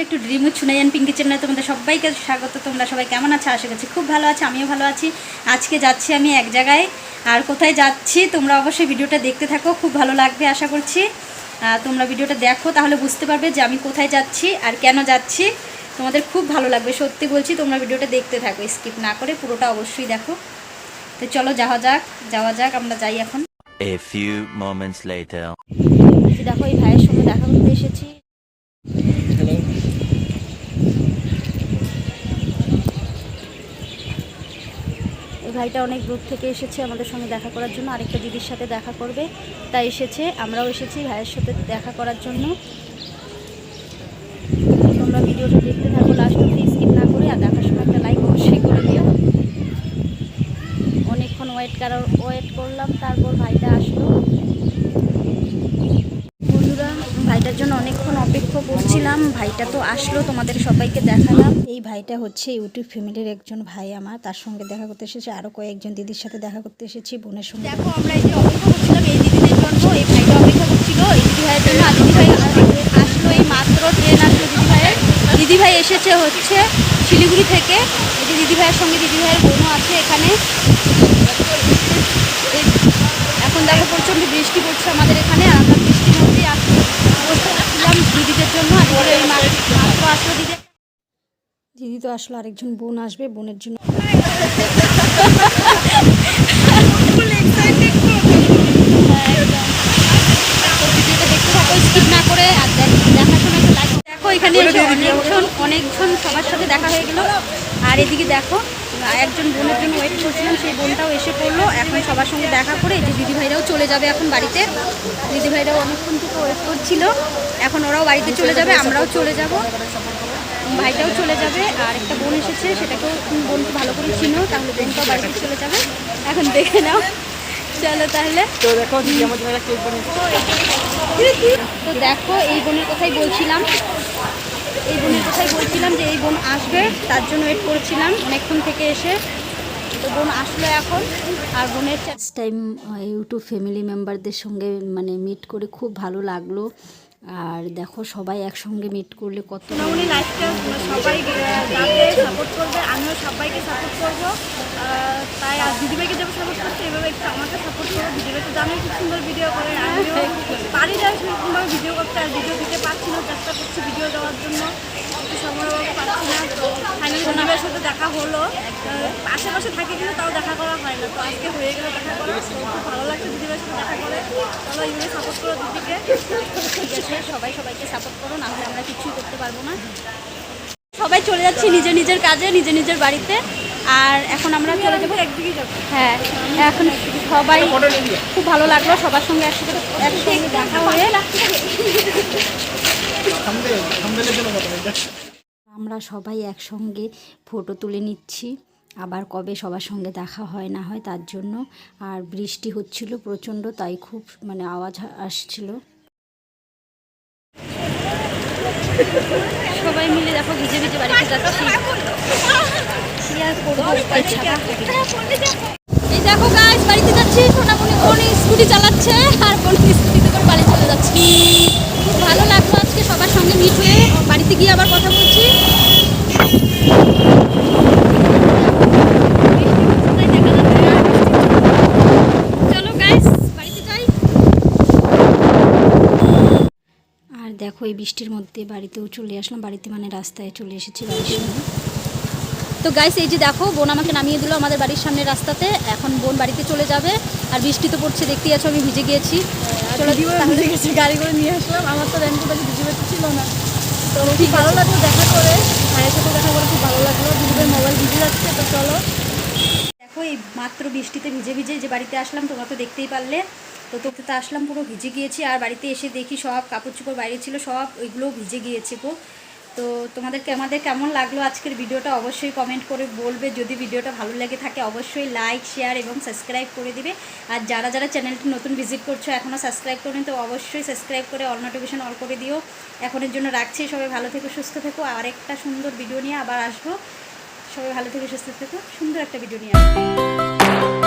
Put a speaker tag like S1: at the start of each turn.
S1: Back to dream with Sunai and Pinki চ্যানেলে তোমাদের সবাইকে স্বাগত। তোমরা সবাই কেমন আছো? আশা করছি খুব ভালো আছো, আমিও ভালো আছি। আজকে যাচ্ছি আমি এক জায়গায়, আর কোথায় যাচ্ছি তোমরা অবশ্যই ভিডিওটা দেখতে থাকো, খুব ভালো লাগবে আশা করছি। তোমরা ভিডিওটা দেখো, তাহলে বুঝতে পারবে যে আমি কোথায় যাচ্ছি আর কেন যাচ্ছি। তোমাদের খুব ভালো লাগবে, সত্যি বলছি। তোমরা ভিডিওটা দেখতে থাকো, স্কিপ না করে পুরোটা অবশ্যই দেখো। তো চলো যাওয়া যাক, আমরা যাই এখন।
S2: A few moments later.
S1: দেখো এই ভাইয়ের সঙ্গে দেখা করতে এসেছি। এই ভাইটা অনেক দূর থেকে এসেছে আমাদের সঙ্গে দেখা করার জন্য, আরেকটা দিদির সাথে দেখা করবে তাই এসেছে। আমরাও এসেছি ভাইয়ের সাথে দেখা করার জন্য। তোমরা ভিডিওটা দেখতে থাকো লাস্ট অবধি, স্কিপ না করে। আর দেখার সময় একটা লাইক অবশ্যই করে দিও। অনেকক্ষণ ওয়েট করলাম, তারপর ভাইটা আসলো। বন্ধুরা, ভাইটার জন্য অনেকক্ষণ অপেক্ষা করছিলাম, ভাইটা তো আসলো, তোমাদের সবাইকে দেখালাম। এই ভাইটা হচ্ছে ইউটিউব ফ্যামিলির একজন ভাই আমার, তার সঙ্গে দেখা করতে এসেছি। আরও কয়েকজন দিদির সাথে দেখা করতে এসেছি, বোনের সঙ্গে। দেখো আমরা এই যে অপেক্ষা করছিলাম এই দিদিদের জন্য, এই ভাইটা অপেক্ষা করছিল এই দিদি ভাইয়ের জন্য। আর দিদি ভাই আসলো, এই মাত্র ট্রেন আসলো দিদি ভাইয়ের। দিদি ভাই এসেছে হচ্ছে শিলিগুড়ি থেকে। এই যে দিদি ভাইয়ের সঙ্গে দিদি ভাইয়ের বোনও আছে এখানে। এখন দেখো প্রচণ্ড বৃষ্টি পড়ছে আমাদের এখানে, আর আমরা বৃষ্টির মধ্যেই আসলাম দিদিদের জন্য। আর এই মাত্র আসলো দিদি তো আসলো, আরেকজন বোন আসবে, বোনের জন্য। ভিডিওটা দেখতে থাকো স্কিপ না করে, আর দেখাশোনা একটা লাইক। দেখো এখানে এসে অনেকজন সবার সাথে দেখা হয়ে গেল। আর এদিকে দেখো একজন বোনের জন্য ওয়েট করছিলাম, সেই বোনটাও এসে পড়লো। এখন সবার সঙ্গে দেখা করে এই যে দিদিভাইরাও চলে যাবে এখন বাড়িতে। দিদিভাইরাও অনেকক্ষণ থেকে ওয়েট করছিল, এখন ওরাও বাড়িতে চলে যাবে, আমরাও চলে যাব, ভাইটাও চলে যাবে। আর একটা বোন এসেছে, সেটাকেও বোনকে ভালো করে চিনো, তাহলে বোনটাও বাড়িতে চলে যাবে। এখন দেখে নাও, চলো তাহলে। তো দেখো এই বোনের কথাই বলছিলাম, যে এই বোন আসবে, তার জন্য ওয়েট করছিলাম অনেকক্ষণ থেকে এসে। তো বোন আসলো এখন। আর বোনের ফার্স্ট টাইম ইউটিউব ফ্যামিলি মেম্বারদের সঙ্গে মানে মিট করে খুব ভালো লাগলো। আর দেখো সবাই একসঙ্গে মিট করলে কত
S3: উনি লাইফটা সবাই সাপোর্ট করবে, আমিও সবাইকে সাপোর্ট করবো। তাই আর দিদিভাইকে যেভাবে সাপোর্ট করছে এভাবে একটু আমাকে সাপোর্ট করবো। দিদিভাই তো জানোই খুব সুন্দর ভিডিও করে, আমিও পারি না সেরকমভাবে ভিডিও করতে, আর ভিডিও দিতে পারছি না, চেষ্টা করছি ভিডিও দেওয়ার জন্য, একটু সময় পাচ্ছি না। তো ফাইনালি দিদিভাইয়ের সাথে দেখা হলো, আশেপাশে থাকে কিন্তু তাও দেখা করা হয় না। তো আজকে হয়ে গেলো দেখা করা, খুব ভালো লাগছে দিদিভাইয়ের সাথে দেখা করে। চলো এইভাবে সাপোর্ট করো দিদিকে।
S1: সবাইকে সাপোর্ট করো, না হলে আমরা কিছুই করতে পারবো না। সবাই চলে যাচ্ছি নিজের কাজে, নিজের বাড়িতে। আর এখন আমরা চলে যাবো,
S3: একদিকে যাবো।
S1: হ্যাঁ এখন সবাই খুব ভালো লাগলো, সবার সঙ্গে একসঙ্গে দেখা হয়ে। আমরা সবাই একসঙ্গে ফটো তুলে নিচ্ছি, আবার কবে সবার সঙ্গে দেখা হয় না হয় তার জন্য। আর বৃষ্টি হচ্ছিল প্রচণ্ড, তাই খুব মানে আওয়াজ আসছিল। সবাই মিলে দেখো ভিজে বাড়িতে যাচ্ছি। এই দেখো গাইস, বাড়িতে যাচ্ছি। সোনামণি বোন স্কুটি চালাচ্ছে, আর বোন স্কুটিতে করে বাড়ি চলে যাচ্ছি। খুব ভালো লাগলো আজকে সবার সঙ্গে মিট হয়ে। বাড়িতে গিয়ে আবার কথা বলছি। চলো গাইস বাড়িতে যাই। আর দেখো এই বৃষ্টির মধ্যে বাড়িতেও চলে আসলাম, বাড়িতে মানে রাস্তায় চলে এসেছি বাড়ির সামনে। তো গাইস এই যে দেখো বোন আমাকে নামিয়ে দিল আমাদের বাড়ির সামনে রাস্তাতে। এখন বোন বাড়িতে চলে যাবে, আর বৃষ্টি তো পড়ছে, দেখতেই আছো আমি ভিজে গিয়েছি।
S3: ভিজে গেছি, গাড়ি করে নিয়ে আসলাম। আমার তো রেনকোট আছে, ভিজে বেঁচে ছিল না। তো খুব ভালো লাগলো দেখা করে, ভাইয়ের সাথে দেখা করে খুব ভালো লাগলো। দিদিদের মোবাইল ভিজে যাচ্ছে। তো চলো
S1: দেখো এই মাত্র বৃষ্টিতে ভিজে যে বাড়িতে আসলাম, তোমরা তো দেখতেই পারলে। তো আসলাম পুরো ভিজে গিয়েছি, আর বাড়িতে এসে দেখি সব কাপড় চোপড় বাইরে ছিল, সব ওইগুলোও ভিজে গিয়েছে গো। তো আমাদের কেমন লাগলো আজকের ভিডিওটা অবশ্যই কমেন্ট করে বলবে। যদি ভিডিওটা ভালো লেগে থাকে অবশ্যই লাইক, শেয়ার এবং সাবস্ক্রাইব করে দিবে। আর যারা চ্যানেলটি নতুন ভিজিট করছো এখনও সাবস্ক্রাইব করেন, তো অবশ্যই সাবস্ক্রাইব করে অল নোটিফিকেশন অল করে দিও। এখনের জন্য রাখছি, সবাই ভালো থেকো, সুস্থ থেকো। আর একটা সুন্দর ভিডিও নিয়ে আবার আসবো। সবাই ভালো থেকো, সুস্থ থেকো, সুন্দর একটা ভিডিও নিয়ে আসবো।